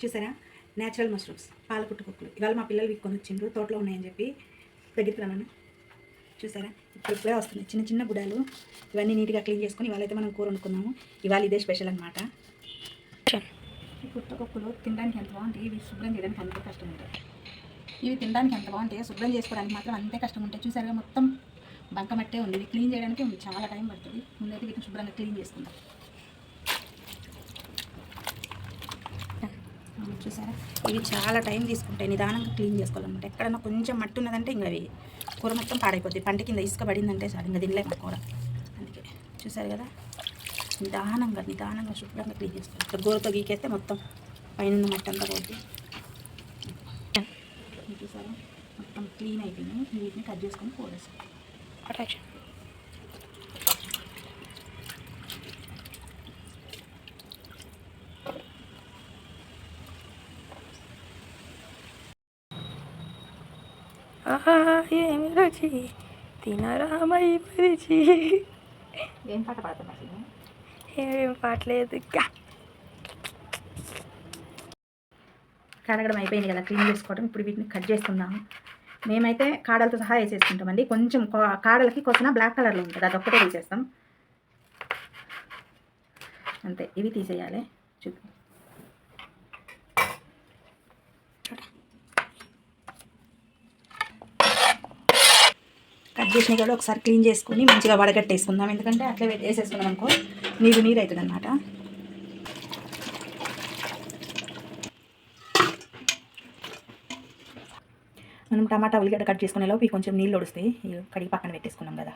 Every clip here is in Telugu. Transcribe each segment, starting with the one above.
చూసారా, న్యాచురల్ మష్రూమ్స్ పాలకుట్టు కుక్కలు. ఇవాళ మా పిల్లలు వీక్కొని వచ్చిండ్రు, తోటలో ఉన్నాయని చెప్పి దగ్గరికి రమ్మను. చూసారా, ఇప్పుడే వస్తుంది చిన్న చిన్న బుడాలు. ఇవన్నీ నీట్గా క్లీన్ చేసుకొని ఇవాళైతే మనం కూర వండుకున్నాము. ఇవాళ ఇదే స్పెషల్ అనమాట. ఈ పుట్ట కుక్కలు తినడానికి ఎంత బాగుంటాయి, ఇవి శుభ్రం చేయడానికి అంతే కష్టం ఉంటుంది. ఇవి తినడానికి ఎంత బాగుంటాయి, శుభ్రం చేసుకోవడానికి మాత్రం అంతే కష్టం ఉంటాయి. చూసారుగా, మొత్తం బంకమట్టే ఉంది. ఇది క్లీన్ చేయడానికి చాలా టైం పడుతుంది. ముందైతే వీటిని శుభ్రంగా క్లీన్ చేసుకుందాం. చూసారా, ఇవి చాలా టైం తీసుకుంటాయి. నిదానంగా క్లీన్ చేసుకోవాలన్నమాట. ఎక్కడన్నా కొంచెం మట్టి ఉన్నదంటే ఇంకా అవి కూర మొత్తం పాడైపోద్ది. పంట కింద ఇసుక పడిందంటే సార్ ఇంకా తినలేము కూర. అందుకే చూసారు కదా, నిదానంగా శుభ్రంగా క్లీన్ చేసుకోవాలి. ఇక్కడ గోరతో గీకేస్తే మొత్తం పైన మట్టి అంతా పోద్ది. చూసారా, మొత్తం క్లీన్ అయిపోయినాయి. వీటిని కట్ చేసుకొని పోడేస్తాం. ఏమి రుచి తినరామై మరిచి. ఏం పాట పాడుతున్నా? ఏం పాటలేదు. కడగడం అయిపోయింది కదా, క్లీన్ చేసుకోవడం. ఇప్పుడు వీటిని కట్ చేసుకుందాము. మేమైతే కాడలతో సహా వేసేసుకుంటామండి. కొంచెం కాడలకి కొసిన బ్లాక్ కలర్లో ఉంటుంది, అదొక్కటే తీసేస్తాం అంతే. ఇవి తీసేయాలి. చూద్దాం. కట్ చేసిన కూడా ఒకసారి క్లీన్ చేసుకొని మంచిగా వడగట్టేసుకుందాం. ఎందుకంటే అట్లా వేసేసుకున్నాం అనుకో నీరు అవుతుంది అనమాట. మనం టమాటా ఉల్లిగడ్డ కట్ చేసుకునేలోపు కొంచెం నీళ్ళు వస్తాయి. కడిగి పక్కన పెట్టేసుకున్నాం కదా.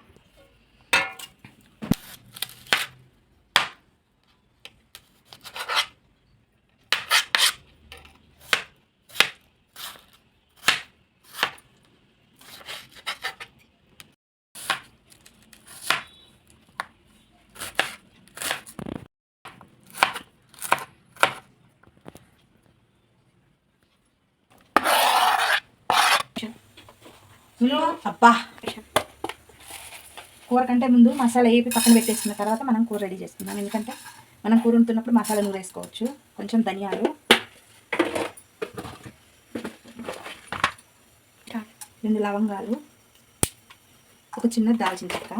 అబ్బా, కూర కంటే ముందు మసాలా వేపి పక్కన పెట్టేసుకున్న తర్వాత మనం కూర రెడీ చేసుకుందాం. ఎందుకంటే మనం కూర వండుతున్నప్పుడు మసాలా నూరు వేసుకోవచ్చు. కొంచెం ధనియాలు, 2 లవంగాలు, ఒక చిన్న దాల్చిన చెక్క.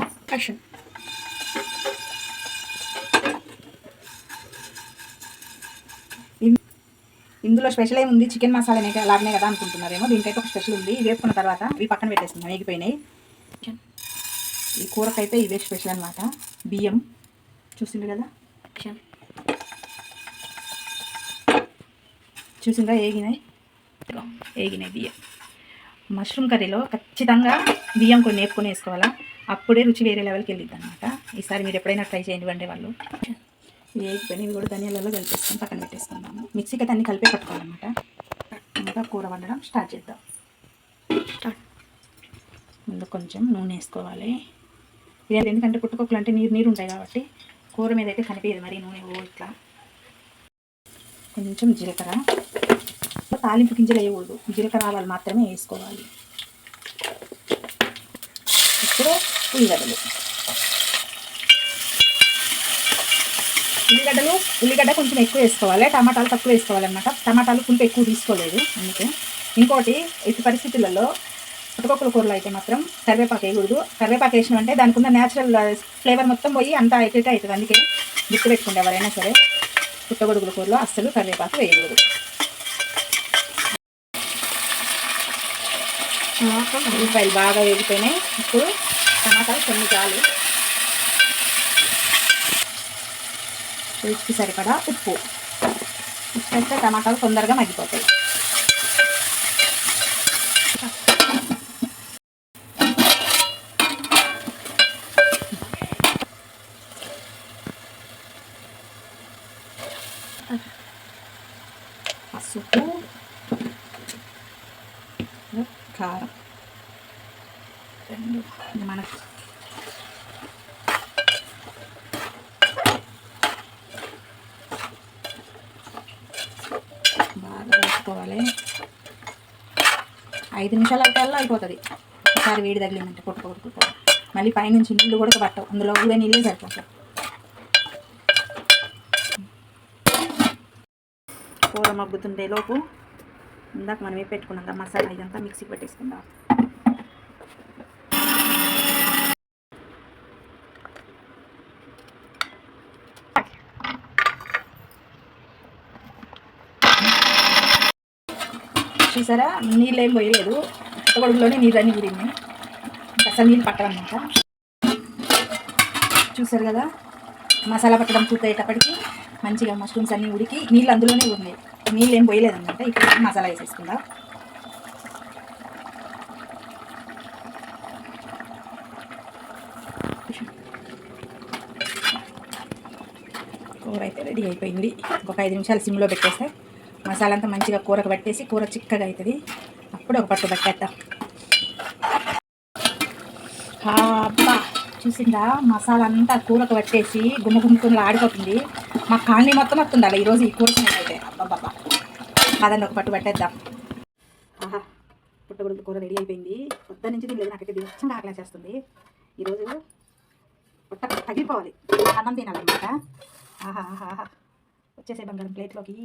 ఇందులో స్పెషల్ ఏముంది, చికెన్ మసాలా లాగానే కదా అనుకుంటున్నారేమో. దీనికైతే ఒక స్పెషల్ ఉంది. ఇవి వేసుకున్న తర్వాత ఇవి పక్కన పెట్టేస్తున్నాం, వేగిపోయినాయి. ఈ కూరకైతే ఇవే స్పెషల్ అనమాట. బియ్యం చూసిండ్రు కదా, చూసిండ్రా ఏగినాయి బియ్యం. మష్రూమ్ కర్రీలో ఖచ్చితంగా బియ్యం కొన్ని వేపుకొని వేసుకోవాలా, అప్పుడే రుచి వేరే లెవెల్కి వెళ్ళిద్ది అనమాట. ఈసారి మీరు ఎప్పుడైనా ట్రై చేయండి వండే వాళ్ళు. ఇవి వేగిపోయినాయి. ఇవి కూడా ధనియాలలో కలిపేసుకొని పక్కన పెట్టేసుకుందాము. మిక్సీకి అయితే అన్ని కలిపే పట్టుకోవాలన్నమాట. ఇంకా కూర వండడం స్టార్ట్ చేద్దాం. ముందు కొంచెం నూనె వేసుకోవాలి. ఇది ఎందుకంటే పుట్టుకొక్కలు అంటే నీరు ఉంటాయి కాబట్టి కూర మీద అయితే కనిపించదు మరి నూనె. ఇట్లా కొంచెం జీలకర్ర, తాలింపు గింజలు వేయకూడదు, జీలకర్ర ఆవాలు మాత్రమే వేసుకోవాలి. ఇప్పుడు ఉల్లిగడ్డ కొంచెం ఎక్కువ వేసుకోవాలి. టమాటాలు తక్కువ వేసుకోవాలన్నమాట. టమాటాలు పులుపు ఎక్కువ తీసుకోలేదు అందుకే. ఇంకోటి, ఇటు పరిస్థితులలో పుట్టకొక్కల కూరలో అయితే మాత్రం కరివేపాకు వేయకూడదు. కరివేపాకు వేసినామంటే దానికి ఉన్న న్యాచురల్ ఫ్లేవర్ మొత్తం పోయి అంతా ఎట్లయితే అవుతుంది. అందుకే గుర్తుపెట్టుకుంటే ఎవరైనా సరే పుట్టగొడుగుల కూరలో అస్సలు కరివేపాకు వేయకూడదు. ఉల్లిపాయలు బాగా వేగిపోయినాయి. ఇప్పుడు టమాటాలు కొన్ని చాలు. రుచికి సరిపడా ఉప్పు వేస్తే టమాటాలు తొందరగా మగ్గిపోతాయి. పసుపు, కారం, మనకు బాగా వేసుకోవాలి. 5 నిమిషాలు అయిపోతుంది. ఒకసారి వేడి తగిలిందంటే కొట్టుకోవాలి. మళ్ళీ పైనుంచి నీళ్ళు కూడా పట్టవు, అందులో కూడా నీళ్ళే సరిపోతాయి. కూర మగ్గుతుండే లోపు ఇందాక మనం పెట్టుకున్నాం మసాలా ఇదంతా మిక్సీకి పెట్టేసుకుందాం. చూసారా, నీళ్ళు ఏం పోయలేదు, పుట్టగొడుగులోనే నీళ్ళన్నీ ఊరింది, అసలు నీళ్ళు పట్టవన్నమాట. చూసారు కదా, మసాలా పట్టడం పూర్తయ్యేటప్పటికి మంచిగా మష్రూమ్స్ అన్నీ ఉడికి నీళ్ళు అందులోనే ఉన్నాయి, నీళ్ళు ఏం పోయలేదన్నమాట. ఇప్పుడు మసాలా వేసేసుకుందాం. కూర అయితే రెడీ అయిపోయింది. ఇంకొక 5 నిమిషాలు సిమ్లో పెట్టేస్తే మసాలా అంతా మంచిగా కూరకు పట్టేసి కూర చిక్కగా అవుతుంది. అప్పుడు ఒక పట్టు పట్టేద్దాం. అబ్బా, చూసిందా, మసాలా అంతా కూరకు పట్టేసి గుమ్మగుమ్మకుండా ఆడిపోతుంది. మా కాలనీ మొత్తం వస్తుంది అలా ఈరోజు ఈ కూర అయితే. అబ్బాబ్బా, అదండి ఒక పట్టు పట్టేద్దాం. ఆహా, పుట్టగొడుగు కూర రెడీ అయిపోయింది. పొద్దు నుంచి తినలేదు, నాకైతే దీక్షంగా ఆకలి చేస్తుంది. ఈరోజు పుట్ట తగిలిపోవాలి, అన్నం తినాలన్నమాట. ఆహా ఆహా ఆహా, వచ్చేసే బంగారం ప్లేట్లోకి.